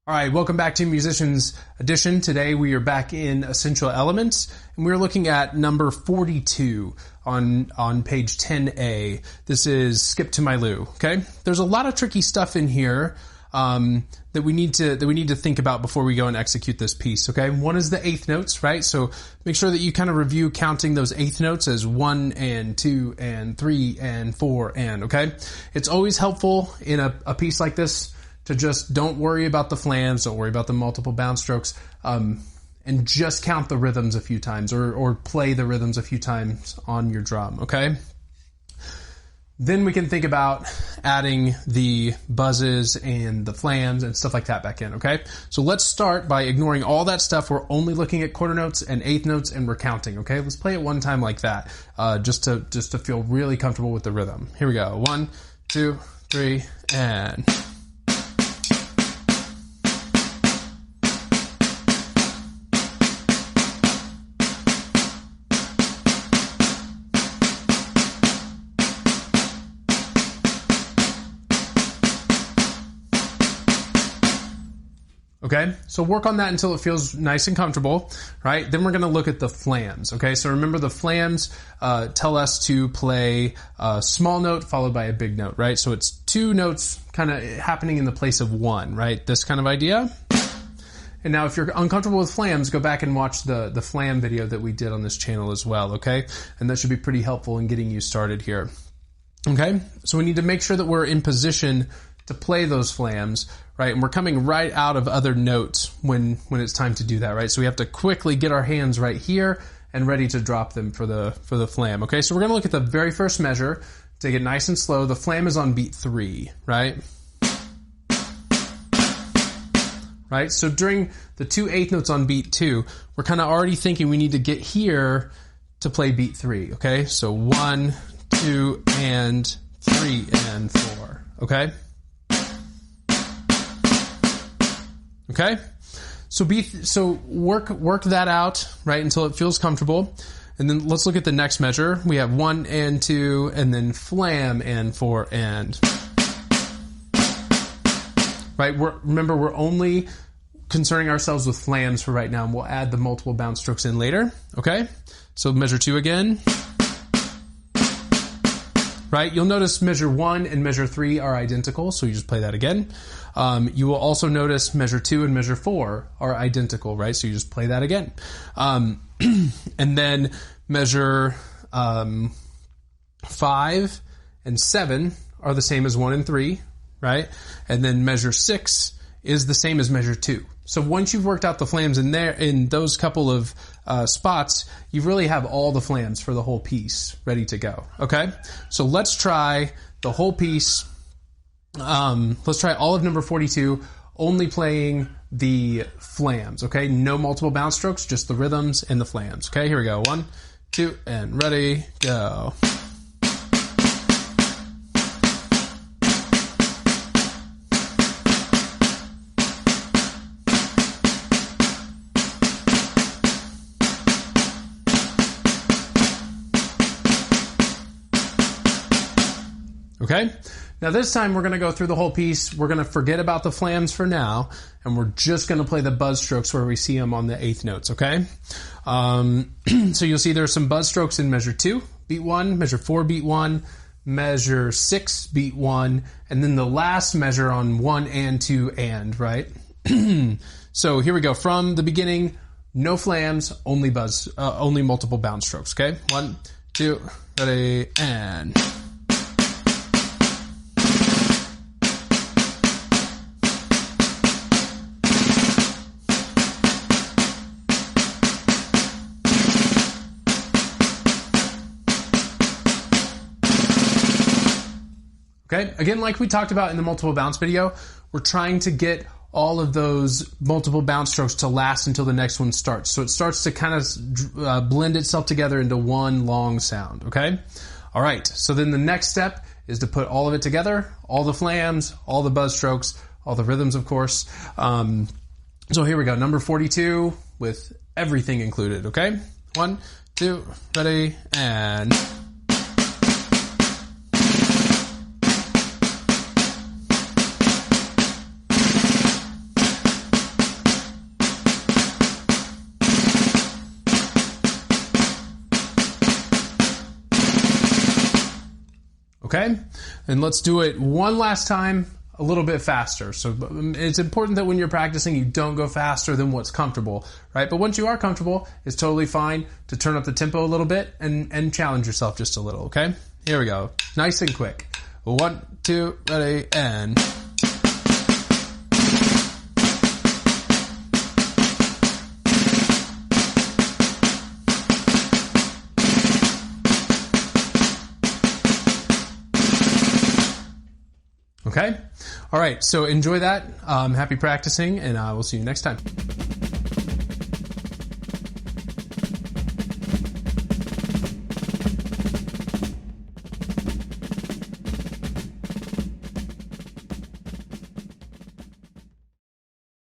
All right, welcome back to Musicians Edition. Today we are back in Essential Elements, and we're looking at number 42 on page 10A. This is Skip to My Lou. Okay, there's a lot of tricky stuff in here that we need to think about before we go and execute this piece. Okay, one is the eighth notes, right? So make sure that you kind of review counting those eighth notes as 1 and 2 and 3 and 4 and. Okay, it's always helpful in a piece like this to just don't worry about the flams, don't worry about the multiple bounce strokes, and just count the rhythms a few times or play the rhythms a few times on your drum, okay? Then we can think about adding the buzzes and the flams and stuff like that back in, okay? So let's start by ignoring all that stuff. We're only looking at quarter notes and eighth notes and we're counting, okay? Let's play it one time like that, just to feel really comfortable with the rhythm. Here we go. 1, 2, 3, and... Okay, so work on that until it feels nice and comfortable, right? Then we're going to look at the flams, okay? So remember the flams tell us to play a small note followed by a big note, right? So it's two notes kind of happening in the place of one, right? This kind of idea. And now if you're uncomfortable with flams, go back and watch the flam video that we did on this channel as well, okay? And that should be pretty helpful in getting you started here. Okay, so we need to make sure that we're in position to play those flams, right? And we're coming right out of other notes when it's time to do that, right? So we have to quickly get our hands right here and ready to drop them for the flam. Okay, so we're gonna look at the very first measure, take it nice and slow. The flam is on beat 3, right? Right, so during the 2 eighth notes on beat 2, we're kind of already thinking we need to get here to play beat 3, okay? So 1, 2, and 3, and 4, okay? Okay, so work that out, right, until it feels comfortable, and then let's look at the next measure. We have 1 and 2, and then flam and 4 and. Right, remember we're only concerning ourselves with flams for right now, and we'll add the multiple bounce strokes in later. Okay, so measure 2 again. Right, you'll notice measure 1 and measure 3 are identical, so you just play that again. You will also notice measure 2 and measure 4 are identical, right? So you just play that again. And then measure 5 and 7 are the same as 1 and 3, right? And then measure 6 is the same as measure 2. So once you've worked out the flams in those couple of spots, you really have all the flams for the whole piece ready to go, okay? So let's try the whole piece. Let's try all of number 42, only playing the flams, okay? No multiple bounce strokes, just the rhythms and the flams, okay? Here we go. 1, 2, and ready, go. Okay, now this time we're going to go through the whole piece. We're going to forget about the flams for now, and we're just going to play the buzz strokes where we see them on the eighth notes, okay? So you'll see there's some buzz strokes in measure 2, beat 1, measure 4, beat 1, measure 6, beat 1, and then the last measure on 1 and 2 and, right? So here we go. From the beginning, no flams, only buzz, only multiple bounce strokes, okay? 1, 2, ready, and... Okay, again, like we talked about in the multiple bounce video, we're trying to get all of those multiple bounce strokes to last until the next one starts. So it starts to kind of blend itself together into one long sound, okay? All right, so then the next step is to put all of it together, all the flams, all the buzz strokes, all the rhythms, of course. So here we go, number 42 with everything included, okay? 1, 2, ready, and... Okay? And let's do it one last time, a little bit faster. So it's important that when you're practicing, you don't go faster than what's comfortable, right? But once you are comfortable, it's totally fine to turn up the tempo a little bit and challenge yourself just a little, okay? Here we go. Nice and quick. 1, 2, ready, and... Okay? All right, so enjoy that. Happy practicing, and we'll see you next time.